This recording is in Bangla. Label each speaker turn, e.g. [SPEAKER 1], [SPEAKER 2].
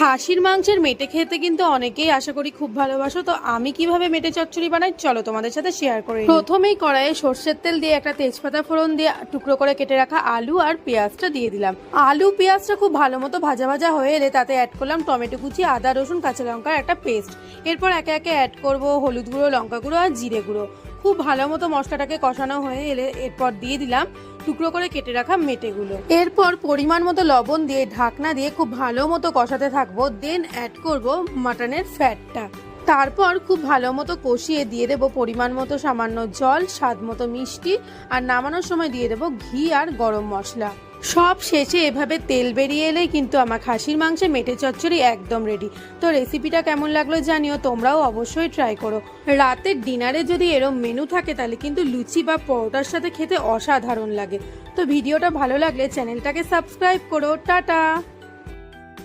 [SPEAKER 1] খাসির মাংসের মেটে খেতে কিন্তু অনেকেই আশা করি খুব ভালোবাসো। তো আমি কিভাবে মেটে চচ্চড়ি বানাই চলো তোমাদের সাথে শেয়ার করি। প্রথমেই কড়াইয়ে সর্ষের তেল দিয়ে একটা তেজপাতা ফোড়ন দিয়ে টুকরো করে কেটে রাখা আলু আর পেঁয়াজটা দিয়ে দিলাম। আলু পেঁয়াজটা খুব ভালো মতো ভাজা ভাজা হয়ে এলে তাতে অ্যাড করলাম টমেটো কুচি, আদা রসুন কাঁচা লঙ্কার একটা পেস্ট। এরপর একে একে অ্যাড করব হলুদ গুঁড়ো, লঙ্কা গুঁড়ো আর জিরে গুঁড়ো। খুব ভালো মতো মশলাটাকে কষানো হয়ে এলে এরপর দিয়ে দিলাম টুকরো করে কেটে রাখা মেটেগুলো। এরপর পরিমাণ মতো লবণ দিয়ে ঢাকনা দিয়ে খুব ভালো মতো কষাতে থাকবো। দেন অ্যাড করব মাটনের ফ্যাটটা। তারপর খুব ভালো মতো কষিয়ে দিয়ে দেবো পরিমাণ মতো সামান্য জল, স্বাদ মতো মিষ্টি, আর নামানোর সময় দিয়ে দেবো ঘি আর গরম মশলা। সব শেষে এভাবে তেল বেরিয়ে এলেই কিন্তু আমার খাসির মাংসে মেটে চচ্চড়ি একদম রেডি। তো রেসিপিটা কেমন লাগলো জানিও, তোমরাও অবশ্যই ট্রাই করো। রাতের ডিনারে যদি এরম মেনু থাকে তাহলে কিন্তু লুচি বা পরোটার সাথে খেতে অসাধারণ লাগে। তো ভিডিওটা ভালো লাগলে চ্যানেলটাকে সাবস্ক্রাইব করো। টাটা।